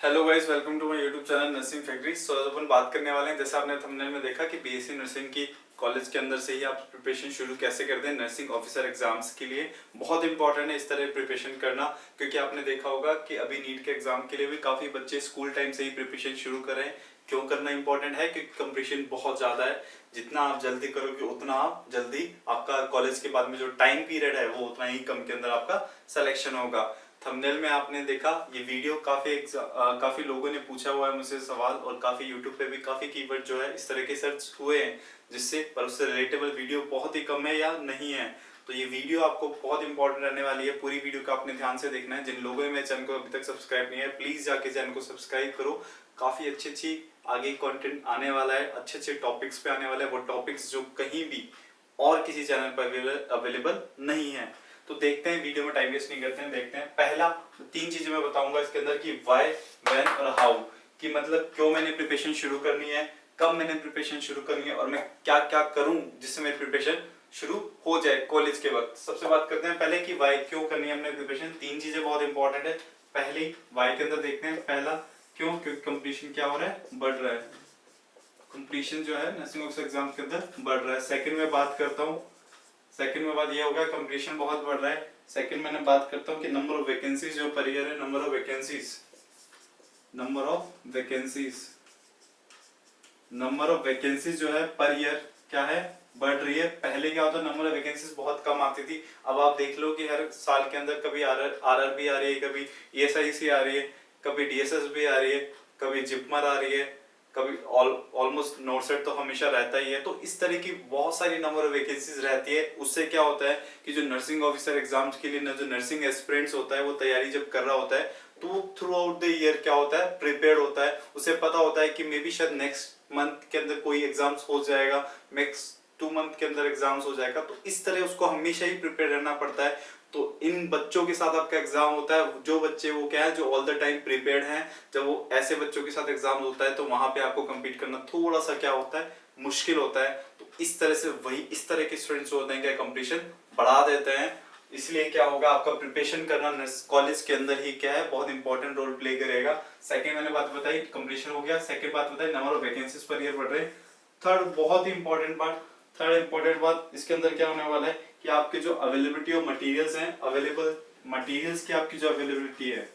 Hello guys, welcome to my YouTube channel nursing factory. So अपन बात करने वाले हैं, जैसे आपने थंबनेल में देखा कि बीएससी नर्सिंग की कॉलेज के अंदर से ही आप प्रिपरेशन शुरू कैसे करते हैं नर्सिंग ऑफिसर एग्जाम्स के लिए। बहुत इंपॉर्टेंट है इस तरह प्रिपरेशन करना, क्योंकि आपने देखा होगा कि अभी नीट के एग्जाम के लिए भी काफ़ी बच्चे स्कूल टाइम से ही प्रिपरेशन शुरू कर रहे हैं। क्यों करना इंपॉर्टेंट है? क्योंकि कंपटीशन बहुत ज़्यादा है। जितना आप जल्दी करोगे उतना आप जल्दी आपका कॉलेज के बाद में जो टाइम पीरियड है वो उतना ही कम के अंदर आपका सिलेक्शन होगा। थंबनेल में आपने देखा ये वीडियो काफी लोगों ने पूछा हुआ है मुझसे सवाल, और काफी यूट्यूब पे भी काफी कीवर्ड जो है इस तरह के सर्च हुए हैं, जिससे पर उससे रिलेटेबल वीडियो बहुत ही कम है या नहीं है। तो ये वीडियो आपको बहुत इंपॉर्टेंट रहने वाली है। पूरी वीडियो का आपने ध्यान से देखना है। जिन लोगों ने मेरे चैनल को अभी तक सब्सक्राइब नहीं है, प्लीज जाके चैनल को सब्सक्राइब करो। काफी अच्छी अच्छी आगे कंटेंट आने वाला है, अच्छे अच्छे टॉपिक्स पे आने वाले हैं, वो टॉपिक्स जो कहीं भी और किसी चैनल पर अवेलेबल नहीं है। तो देखते हैं, वीडियो में टाइम वेस्ट नहीं करते हैं, देखते हैं। पहला 3 चीजें मैं बताऊंगा इसके अंदर कि व्हाई, व्हेन और हाउ, कि मतलब क्यों मैंने प्रिपरेशन शुरू करनी है, कब मैंने प्रिपरेशन शुरू करनी है, और मैं क्या क्या करूं जिससे मेरी प्रिपरेशन शुरू हो जाए कॉलेज के वक्त। सबसे बात करते हैं पहले कि व्हाई, क्यों करनी है हमने प्रिपरेशन। 3 चीजें बहुत इंपॉर्टेंट है। पहली व्हाई के अंदर देखते हैं, पहला क्यों, क्योंकि कंपटीशन क्या हो रहा है, बढ़ रहा है। कंपटीशन जो है नर्सिंग ऑफिसर एग्जाम के अंदर बढ़ रहा है। सेकंड में बात करता हूँ, सेकंड में बात ये होगा कंपटीशन बहुत बढ़ रहा है। सेकंड मैंने बात करता हूँ कि नंबर ऑफ वैकेंसीज जो पर ईयर है, number of vacancies, number of vacancies, number of vacancies जो है पर ईयर क्या है, बढ़ रही है। पहले क्या होता, नंबर ऑफ वैकेंसीज बहुत कम आती थी। अब आप देख लो कि हर साल के अंदर कभी आरआरबी आ रही है, कभी ईएसआईसी आ रही है, कभी डीएसएस भी आ रही है, कभी जिपमर आ रही है, कभी ऑलमोस्ट नोटसेट तो हमेशा रहता ही है। तो इस तरह की बहुत सारी नंबर ऑफ वैकेंसीज रहती है। उससे क्या होता है कि जो नर्सिंग ऑफिसर एग्जाम्स के लिए जो नर्सिंग एस्पिरेंट्स होता है वो तैयारी जब कर रहा होता है, तो वो थ्रू आउट द ईयर क्या होता है, प्रिपेयर्ड होता है। उसे पता होता है कि मे बी शायद नेक्स्ट मंथ के अंदर कोई एग्जाम्स हो जाएगा, नेक्स्ट 2 मंथ के अंदर एग्जाम्स हो जाएगा। तो इस तरह उसको हमेशा ही प्रिपेयर रहना पड़ता है। तो इन बच्चों के साथ आपका एग्जाम होता है, जो बच्चे वो क्या है, जो ऑल द टाइम प्रिपेयर्ड हैं। जब वो ऐसे बच्चों के साथ एग्जाम होता है तो वहां पे आपको कम्पीट करना थोड़ा सा क्या होता है, मुश्किल होता है। तो इस तरह से वही इस तरह के स्टूडेंट्स होते हैं क्या, कंपटीशन बढ़ा देते हैं। इसलिए क्या होगा, आपका प्रिपरेशन करना कॉलेज के अंदर ही क्या है, बहुत इंपॉर्टेंट रोल प्ले करेगा। सेकंड मैंने बात बताई, कंपटीशन हो गया। सेकंड बात बताई, number of vacancies per year बढ़ रहे हैं। थर्ड बहुत ही इंपॉर्टेंट बात, थर्ड इंपॉर्टेंट बात इसके अंदर क्या होने वाला है कि आपके जो अवेलेबिलिटी ऑफ मटेरियल्स हैं, अवेलेबल मटेरियल्स की आपकी जो अवेलेबिलिटी है,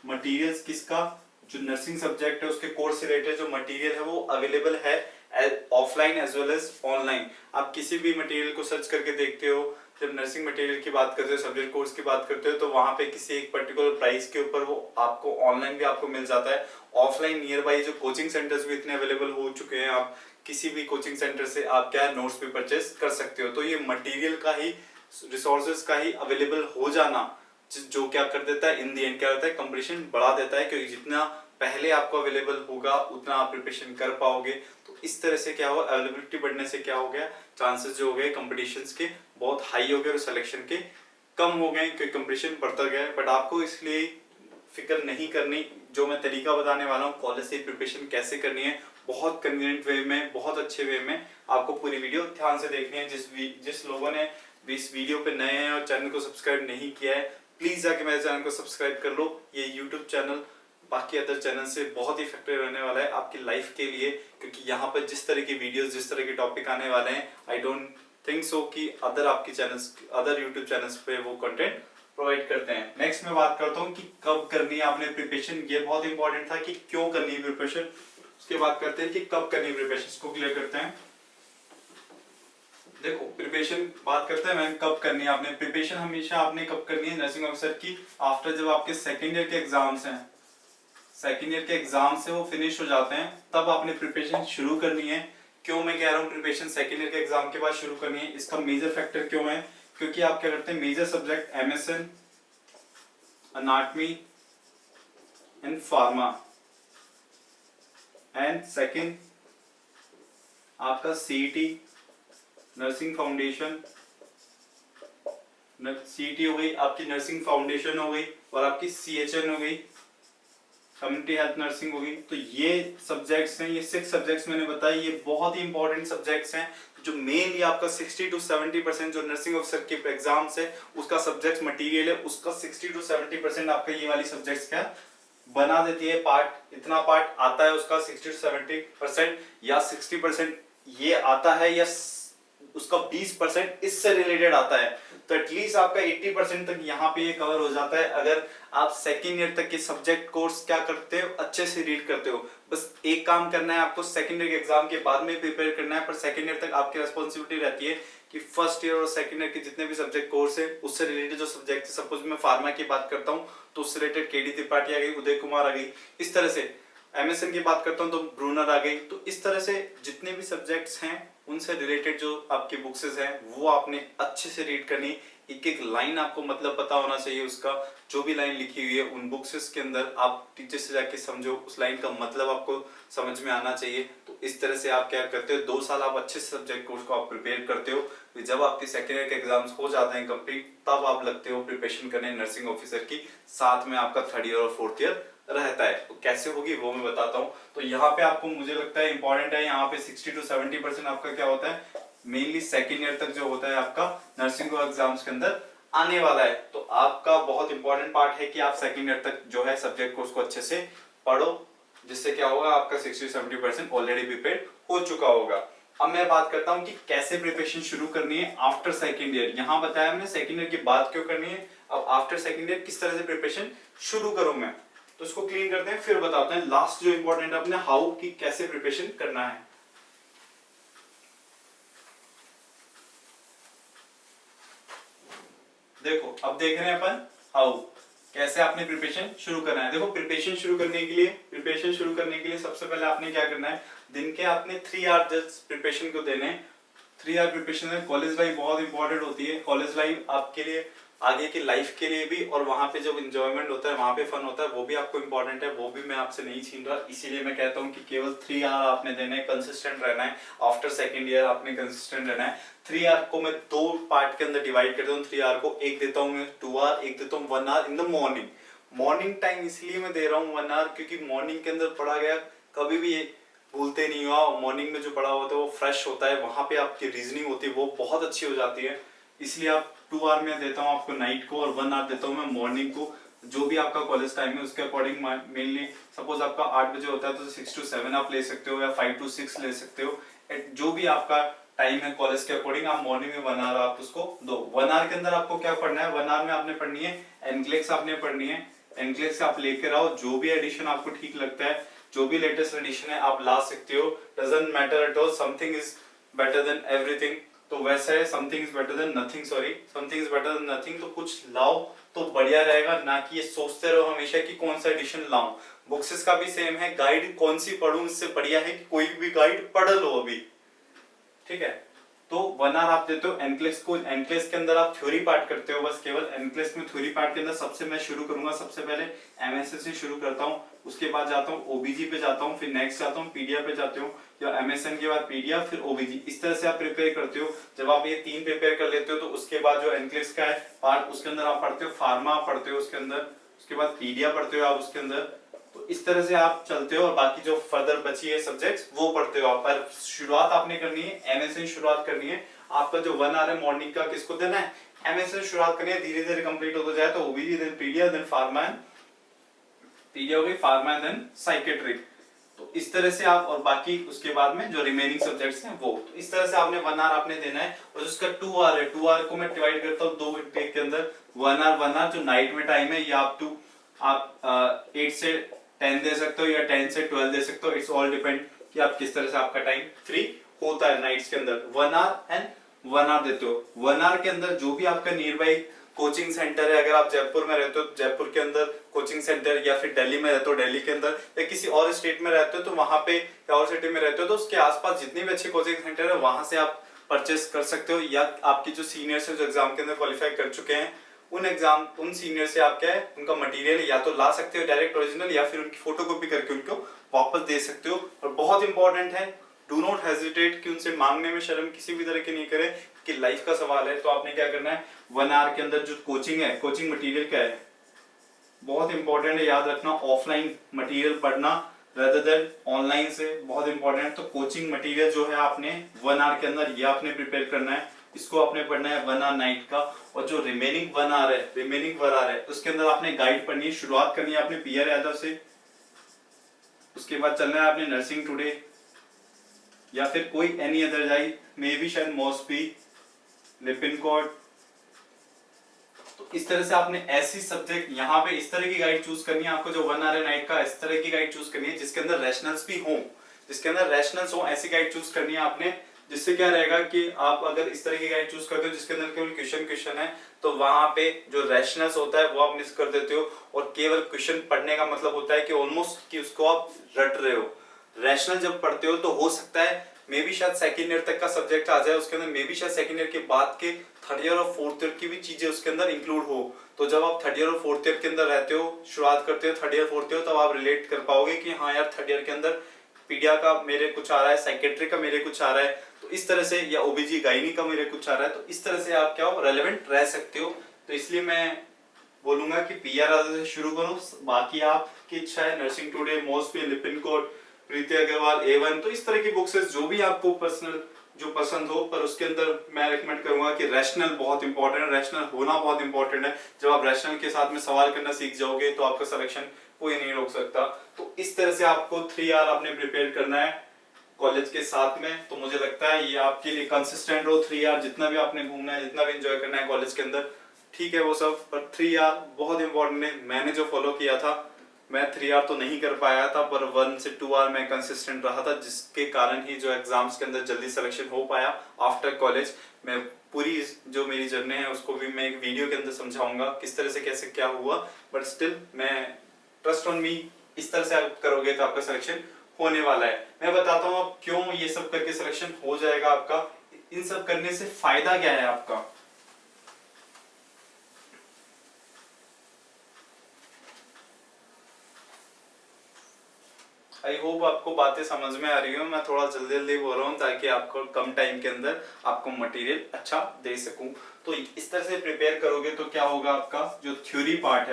मटेरियल्स किसका, जो नर्सिंग सब्जेक्ट है उसके कोर्स से रिलेटेड जो मटेरियल है वो अवेलेबल है offline as well as online. आप किसी भी मटेरियल को सर्च करके देखते हो, जब नर्सिंग मटेरियल की बात करते हो, सब्जेक्ट कोर्स की बात करते हो, तो वहां पे किसी एक पर्टिकुलर प्राइस के ऊपर वो आपको ऑनलाइन भी आपको मिल जाता है। ऑफलाइन नियर बाई जो कोचिंग सेंटर्स भी इतने अवेलेबल हो चुके हैं, आप किसी भी कोचिंग सेंटर से आप क्या है नोट्स भी परचेस कर सकते हो। तो ये मटेरियल का ही, रिसोर्सेज का ही अवेलेबल हो जाना जो क्या कर देता है, इन दी एंड क्या होता है, कंपटीशन बढ़ा देता है। क्योंकि जितना पहले आपको अवेलेबल होगा उतना आप प्रिपरेशन कर पाओगे। तो इस तरह से क्या हुआ, अवेलेबिलिटी बढ़ने से क्या हो गया, चांसेस जो हो गए कंपटीशन के बहुत हाई हो गए और सिलेक्शन के कम हो गए, क्योंकि कंपटीशन बढ़ता गया है। बट आपको इसलिए फिक्र नहीं करनी। जो मैं तरीका बताने वाला हूँ कॉलेज से प्रिपरेशन कैसे करनी है, बहुत कन्वीनियंट वे में, बहुत अच्छे वे में, आपको पूरी वीडियो ध्यान से देखनी है। जिस लोगों ने इस वीडियो पे नए हैं और चैनल को सब्सक्राइब नहीं किया है, प्लीज जाके मेरे चैनल को सब्सक्राइब कर लो। ये यूट्यूब चैनल बाकी अदर चैनल से बहुत ही इफेक्टिव रहने वाला है आपकी लाइफ के लिए, क्योंकि यहाँ पर जिस तरह की वीडियोस, जिस तरह के टॉपिक आने वाले हैं, आई डोंट थिंक सो कि अदर आपकी चैनल्स, अदर यूट्यूब चैनल्स पे वो कंटेंट प्रोवाइड करते हैं। नेक्स्ट मैं बात करता हूँ कि कब करनी है आपने प्रिपरेशन। ये बहुत इंपॉर्टेंट था कि क्यों करनी है प्रिपरेशन। उसके बाद करते हैं कि कब करनी है प्रिपरेशन, इसको क्लियर करते हैं। देखो प्रिपरेशन बात करते हैं, मैंने कब करनी है आपने प्रिपरेशन, हमेशा आपने कब करनी है नर्सिंग ऑफिसर की, आफ्टर जब आपके सेकेंड ईयर के एग्जाम्स हैं, सेकेंड ईयर के एग्जाम्स से वो फिनिश हो जाते हैं, तब आपने प्रिपरेशन शुरू करनी है। क्यों मैं कह रहा हूँ प्रिपरेशन सेकेंड ईयर के एग्जाम के बाद शुरू करनी है, इसका मेजर फैक्टर क्यों है, क्योंकि आप क्या करते हैं, major subject MSN, anatomy and pharma, and second आपका सीईटी, नर्सिंग फाउंडेशन, सीईटी हो गई, आपकी नर्सिंग फाउंडेशन हो गई, और आपकी सीएचएन हो गई, कम्युनिटी हेल्थ नर्सिंग होगी। तो ये सब्जेक्ट्स हैं, ये 6 सब्जेक्ट्स मैंने बताए, ये बहुत ही इंपॉर्टेंट सब्जेक्ट्स हैं। जो मेनली आपका 60 to 70% जो नर्सिंग ऑफिसर के एग्जाम्स है उसका सब्जेक्ट मटेरियल है, उसका 60 to 70% आपका ये वाली सब्जेक्ट्स का बना देती है पार्ट, इतना पार्ट आता है उसका 60 to 70% या 60% ये आता है, या उसका 20% इससे रिलेटेड आता है, तो एटलीस्ट आपका 80% तक यहाँ पे ये कवर हो जाता है अगर आप सेकेंड ईयर तक के सब्जेक्ट कोर्स क्या करते हो, अच्छे से रीड करते हो। बस एक काम करना है आपको, सेकेंड ईयर के एग्जाम के बाद में प्रिपेयर करना है, पर सेकेंड ईयर तक आपकी रिस्पॉन्सिबिलिटी रहती है कि फर्स्ट ईयर और सेकेंड ईयर के जितने भी सब्जेक्ट कोर्स है उससे रिलेटेड जो सब्जेक्ट है, सपोज मैं फार्मा की बात करता हूँ तो उससे रिलेटेड केडी त्रिपाठी आ गई, उदय कुमार आ गई, इस तरह से एमएसएन की बात करता हूँ तो ब्रूनर आ गई। तो इस तरह से जितने भी सब्जेक्ट्स हैं उनसे रिलेटेड जो आपकी बुक्सेस हैं वो आपने अच्छे से रीड करनी, एक एक लाइन आपको मतलब पता होना चाहिए उसका, जो भी लाइन लिखी हुई है उन बुक्सेस के अंदर आप टीचर से जाके समझो, उस लाइन का मतलब आपको समझ में आना चाहिए। तो इस तरह से आप क्या करते हो, 2 साल आप अच्छे से सब्जेक्ट कोर्स को आप प्रिपेयर करते हो, फिर जब आपके सेकेंड ईयर के एग्जाम्स हो जाते हैं कंप्लीट तब आप लगते हो प्रिपरेशन करने नर्सिंग ऑफिसर की, साथ में आपका थर्ड ईयर और फोर्थ ईयर रहता है। तो कैसे होगी वो मैं बताता हूँ। तो यहाँ पे आपको मुझे लगता है इंपॉर्टेंट है, यहाँ पे 60 to 70% आपका क्या होता है, मेनली सेकेंड ईयर तक जो होता है आपका नर्सिंग एग्जाम्स के अंदर आने वाला है। तो आपका बहुत इंपॉर्टेंट पार्ट है कि आप सेकेंड ईयर तक जो है सब्जेक्ट कोर्स को अच्छे से पढ़ो, जिससे क्या होगा आपका 60-70% ऑलरेडी प्रिपेयर हो चुका होगा। अब मैं बात करता हूँ कि कैसे प्रिपरेशन शुरू करनी है आफ्टर सेकेंड ईयर। यहाँ बताया हमने सेकेंड ईयर की बात क्यों करनी है, अब आफ्टर सेकेंड ईयर किस तरह से प्रिपरेशन शुरू करूं मैं, तो इसको क्लीन करते हैं फिर बताते हैं लास्ट जो इंपॉर्टेंट है अपने हाउ की कैसे प्रिपरेशन करना है। देखो अब देख रहे हैं अपन हाउ कैसे आपने प्रिपरेशन शुरू करना है। देखो प्रिपरेशन शुरू करने के लिए सबसे पहले आपने क्या करना है, दिन के आपने 3 आवर जस्ट प्रिपरेशन को देने। 3 आवर प्रिपरेशन में कॉलेज लाइफ बहुत इंपॉर्टेंट होती है, कॉलेज लाइफ आपके लिए आगे की लाइफ के लिए भी, और वहां पे जब इंजॉयमेंट होता है वहां पे फन होता है वो भी आपको इंपॉर्टेंट है, वो भी मैं आपसे नहीं छीन रहा। इसीलिए मैं कहता हूँ कि केवल 3 आवर आपने देना है, कंसिस्टेंट रहना है, आफ्टर सेकेंड ईयर आपने कंसिस्टेंट रहना है। 3 आवर को मैं 2 पार्ट के अंदर डिवाइड करता हूँ। 3 आवर को एक देता हूँ मैं 2 आवर, एक देता हूँ 1 hour in the morning. Morning time इसलिए मैं दे रहा हूँ 1 आवर क्योंकि मॉर्निंग के अंदर पढ़ा गया कभी भी भूलते नहीं हुआ, मॉर्निंग में जो पढ़ा होता है वो फ्रेश होता है, वहां पे आपकी रीजनिंग होती है वो बहुत अच्छी हो जाती है। इसलिए आप 2 आवर में देता हूँ आपको नाइट को और 1 आवर देता हूँ मैं मॉर्निंग को। जो भी आपका कॉलेज टाइम है उसके अकॉर्डिंग मेनली सपोज आपका 8 बजे होता है तो 6 to 7 आप ले सकते हो या 5 to 6 ले सकते हो, जो भी आपका टाइम है कॉलेज के अकॉर्डिंग आप मॉर्निंग में 1 आवर आप उसको दो। 1 आवर के अंदर आपको क्या पढ़ना है, 1 आवर में आपने पढ़नी है एनक्लेक्स, आपने पढ़नी है एनक्लेक्स आप लेकर आओ, जो भी एडिशन आपको ठीक लगता है, जो भी लेटेस्ट एडिशन है आप ला सकते हो, doesn't matter at all, something is better than everything. तो वैसा है something is better than nothing, sorry something is better than nothing, तो कुछ लाओ तो बढ़िया रहेगा, ना कि ये सोचते रहो हमेशा कि कौन सा एडिशन लाऊं। बुक्सेस का भी सेम है, गाइड कौन सी पढूं, इससे बढ़िया है कि कोई भी गाइड पढ़ लो अभी, ठीक है। तो 1 आवर आप देते हो एनक्लेस को, एनक्लेस के अंदर आप थ्योरी पार्ट करते हो, बस केवल एनक्लेस में थ्योरी पार्ट के अंदर सबसे मैं शुरू करूंगा, सबसे पहले एमएसएस से शुरू करता हूँ, उसके बाद जाता हूँ ओबीजी पे जाता हूँ, फिर नेक्स्ट जाता हूँ पीडिया पे जाते हो, या एमएसएन के बाद पीडिया फिर ओबीजी, इस तरह से आप प्रिपेयर करते हो। जब आप ये 3 प्रिपेयर कर लेते हो तो उसके बाद जो एनक्लेस का है पार्ट उसके अंदर आप पढ़ते हो फार्मा पढ़ते हो उसके अंदर, उसके बाद पीडिया पढ़ते हो आप उसके अंदर, तो इस तरह से आप चलते हो और बाकी जो फर्दर बची है सब्जेक्ट्स वो पढ़ते हो आप। पर शुरुआत आपने करनी है एमएसएन शुरुआत करनी है, आपका जो 1 आवर है मॉर्निंग का किसको देना है, एमएसएन शुरुआत करनी है, धीरे धीरे कंप्लीट होता जाए तो OBG then paedia then pharma and paedia हो गई, फार्मा एंड देन साइकेट्री। तो इस तरह से आप, और बाकी उसके बाद में जो रिमेनिंग सब्जेक्ट्स हैं वो, तो इस तरह से आपने 1 आवर आपने देना है। और जिसका 2 आवर है, 2 आवर को मैं डिवाइड करता हूँ 2 घंटे के अंदर, 1 आवर जो नाइट में टाइम है, या आप 8 से 10 दे सकते हो या 10 से 12 दे सकते हो, इट्स ऑल डिपेंड कि आप किस तरह से आपका टाइम फ्री होता है नाइट्स के अंदर। 1 आवर एंड 1 आवर देते हो। 1 आवर के अंदर जो भी आपका नियर बाई कोचिंग सेंटर है, अगर आप जयपुर में रहते हो तो जयपुर के अंदर कोचिंग सेंटर, या फिर दिल्ली में रहते हो दिल्ली के अंदर, या किसी और स्टेट में रहते हो तो वहां पे, या और सिटी में रहते हो तो उसके आसपास जितने भी अच्छे कोचिंग सेंटर है वहां से आप परचेस कर सकते हो, या आपकी जो सीनियर्स है जो एग्जाम के अंदर क्वालिफाई कर चुके हैं उन सीनियर से आप क्या है उनका मटेरियल या तो ला सकते हो डायरेक्ट ओरिजिनल, या फिर उनकी फोटोकॉपी करके उनको वापस दे सकते हो। और बहुत इंपॉर्टेंट है, डू नॉट हेजिटेट कि उनसे मांगने में शर्म किसी भी तरह की नहीं करे, कि लाइफ का सवाल है। तो आपने क्या करना है, 1 आवर के अंदर जो कोचिंग है, कोचिंग मटेरियल क्या है, बहुत इंपॉर्टेंट है, याद रखना ऑफलाइन मटेरियल पढ़ना rather देन ऑनलाइन से, बहुत इंपॉर्टेंट। तो कोचिंग मटेरियल जो है आपने 1 आवर के अंदर ये आपने प्रिपेयर करना है। इसको आपने पढ़ना है 1 आवर नाइट का, और जो रिमेनिंग 1 आवर है उसके अंदर आपने गाइड पढ़नी है। शुरुआत करनी है आपने पीआर यादव से, उसके बाद चलना है आपने नर्सिंग टुडे या फिर कोई एनी अदर जाई, मे बी शायद मॉस्बी, लिपिनकॉट। तो इस तरह से आपने ऐसी सब्जेक्ट यहाँ पे इस तरह की गाइड चूज करनी है आपको, जो 1 आवर नाइट का इस तरह की गाइड चूज करनी है जिसके अंदर रैशनल्स भी हो, ऐसी गाइड चूज करनी है आपने। जिससे क्या रहेगा कि आप अगर इस तरह की गाइड चूज करते हो जिसके अंदर केवल क्वेश्चन है, तो वहां पे जो रैशनल्स होता है वो आप मिस कर देते हो, और केवल क्वेश्चन पढ़ने का मतलब होता है कि ऑलमोस्ट कि उसको आप रट रहे हो। रैशनल जब पढ़ते हो तो हो सकता है मे बी शायद सेकंड ईयर तक का सब्जेक्ट आ जाए उसके अंदर, मे बी शायद सेकंड ईयर के बाद के थर्ड ईयर और फोर्थ ईयर की भी चीजें उसके अंदर इंक्लूड हो। तो जब आप थर्ड ईयर और फोर्थ ईयर के अंदर रहते हो, शुरुआत करते हो थर्ड ईयर फोर्थ ईयर, तब आप रिलेट कर पाओगे कि हाँ यार थर्ड ईयर के अंदर पीडिया का मेरे कुछ आ रहा है, साइकेट्री का मेरे कुछ आ रहा है, तो इस तरह से, या ओबीजी गायनी का मेरे कुछ आ रहा है, तो इस तरह से आप क्या हो रेलेवेंट रह सकते हो। तो इसलिए मैं बोलूंगा कि पीआर से शुरू करो, बाकी आपकी इच्छा है नर्सिंग टुडे, मॉस्बी, लिपिनकोट, प्रीति अग्रवाल, A1, तो इस तरह की बुक्स जो भी आपको पर्सनल जो पसंद हो, पर उसके अंदर मैं रिकमेंड करूंगा कि रैशनल बहुत इंपॉर्टेंट है, रैशनल होना बहुत इंपॉर्टेंट है। जब आप रैशनल के साथ में सवाल करना सीख जाओगे तो आपका सिलेक्शन कोई नहीं रोक सकता। तो इस तरह से आपको 3 आवर आपने प्रिपेयर करना है कॉलेज के साथ में। तो मुझे लगता है ये आपके लिए कंसिस्टेंट हो 3 आवर, जितना भी आपने घूमना है, जितना भी एंजॉय करना है कॉलेज के अंदर, ठीक है वो सब, पर 3 आवर बहुत इंपॉर्टेंट है। मैंने जो फॉलो किया था, मैं 3 आवर तो नहीं कर पाया था, पर 1 से 2 आवर मैं कंसिस्टेंट रहा था, जिसके कारण ही जो एग्जाम्स के अंदर जल्दी सिलेक्शन हो पाया आफ्टर कॉलेज। मैं पूरी जो मेरी जर्नी है उसको भी मैं एक वीडियो के अंदर समझाऊंगा किस तरह से कैसे क्या हुआ, बट स्टिल मैं ट्रस्ट ऑन मी, इस तरह से आप करोगे तो आपका सिलेक्शन होने वाला है। मैं बताता हूँ आप क्यों ये सब करके सिलेक्शन हो जाएगा आपका, इन सब करने से फायदा क्या है आपका। आई होप आपको बातें समझ में आ रही हो। मैं थोड़ा जल्दी जल्दी बोल रहा हूँ ताकि आपको कम टाइम के अंदर आपको मटेरियल अच्छा दे सकूं। तो इस तरह से प्रिपेयर करोगे तो क्या होगा, आपका जो थ्योरी पार्ट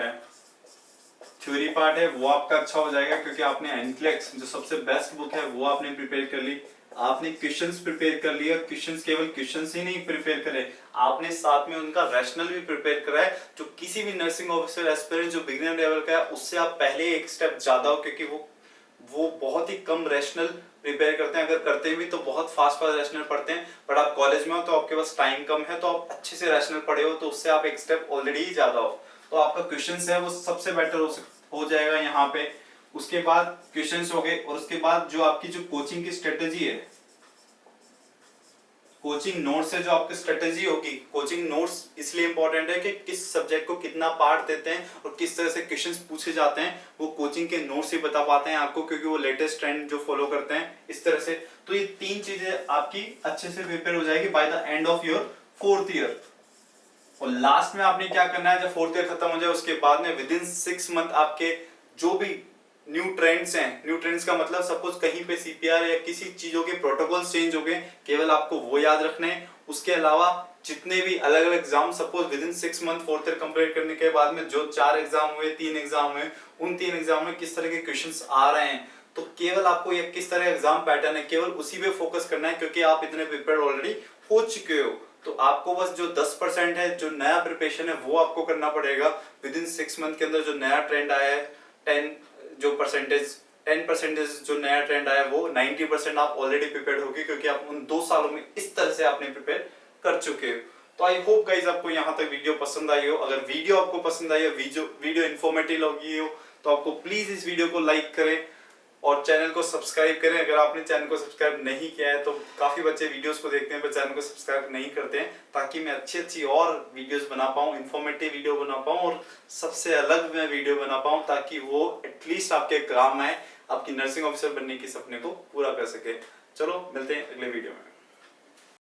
है वो आपका अच्छा हो जाएगा, क्योंकि आपने एनक्लेक्स जो सबसे बेस्ट बुक है वो आपने प्रिपेयर कर ली, आपने क्वेश्चंस प्रिपेयर कर लिया। क्वेश्चंस केवल क्वेश्चंस ही नहीं प्रिपेयर करे, आपने साथ में उनका रैशनल भी प्रिपेयर करा है, जो किसी भी नर्सिंग ऑफिसर एस्पिरेंट जो बिगिनर लेवल का है उससे आप पहले एक स्टेप ज्यादा हो, क्योंकि वो बहुत ही कम रैशनल प्रिपेयर करते हैं। अगर करते भी तो बहुत फास्ट रैशनल पढ़ते हैं, बट आप कॉलेज में हो तो आपके पास टाइम कम है, तो आप अच्छे से रैशनल पढ़े हो, तो उससे आप एक स्टेप ऑलरेडी ही ज्यादा हो, तो आपका क्वेश्चंस है वो सबसे बेटर हो जाएगा यहाँ पे। उसके बाद क्वेश्चंस हो गए, और उसके बाद जो आपकी जो कोचिंग की स्ट्रेटेजी है, कोचिंग नोट्स से जो आपकी स्ट्रेटेजी होगी, कोचिंग नोट्स इसलिए इंपॉर्टेंट है कि किस सब्जेक्ट को कितना पार्ट देते हैं और किस तरह से क्वेश्चंस पूछे जाते हैं, वो कोचिंग के नोट्स ही बता पाते हैं आपको, क्योंकि वो लेटेस्ट ट्रेंड जो फॉलो करते हैं इस तरह से। तो ये 3 चीजें आपकी अच्छे से प्रिपेयर हो जाएगी by the end of your 4th year. और लास्ट में आपने क्या करना है, जब 4th ईयर खत्म हो जाए उसके बाद में विद इन 6 मंथ आपके जो भी न्यू ट्रेंड्स हैं, न्यू ट्रेंड्स का मतलब सपोज कहीं पे सीपीआर या किसी चीजों के प्रोटोकॉल्स चेंज हो गए, केवल आपको वो याद रखने हैं। उसके अलावा जितने भी अलग अलग exam suppose with in 6 month 4th year complete करने के बाद में जो 4 एग्जाम हुए, 3 एग्जाम हुए, उन 3 एग्जाम में किस तरह के क्वेश्चंस आ रहे हैं, तो केवल आपको ये किस तरह एग्जाम पैटर्न है केवल उसी पे फोकस करना है, क्योंकि आप इतने प्रिपेयर ऑलरेडी हो चुके हो। तो आपको बस जो 10% है, जो नया प्रिपरेशन है वो आपको करना पड़ेगा। विद इन 6 मंथ के अंदर जो नया ट्रेंड आया है 10% जो नया ट्रेंड आया वो 90% आप ऑलरेडी प्रिपेयर्ड होगे, क्योंकि आप उन 2 सालों में इस तरह से आपने प्रिपेयर कर चुके हो। तो आई होप गाइज आपको यहाँ तक वीडियो पसंद आई हो। अगर वीडियो आपको पसंद आई हो, वीडियो इन्फॉर्मेटिव लगी हो, तो आपको प्लीज इस वीडियो को लाइक करें और चैनल को सब्सक्राइब करें। अगर आपने चैनल को सब्सक्राइब नहीं किया है, तो काफी बच्चे वीडियोस को देखते हैं पर चैनल को सब्सक्राइब नहीं करते हैं, ताकि मैं अच्छी और वीडियोस बना पाऊँ, इन्फॉर्मेटिव वीडियो बना पाऊँ और सबसे अलग मैं वीडियो बना पाऊँ, ताकि वो एटलीस्ट आपके काम आए, आपकी नर्सिंग ऑफिसर बनने के सपने को पूरा कर सके। चलो मिलते हैं अगले वीडियो में।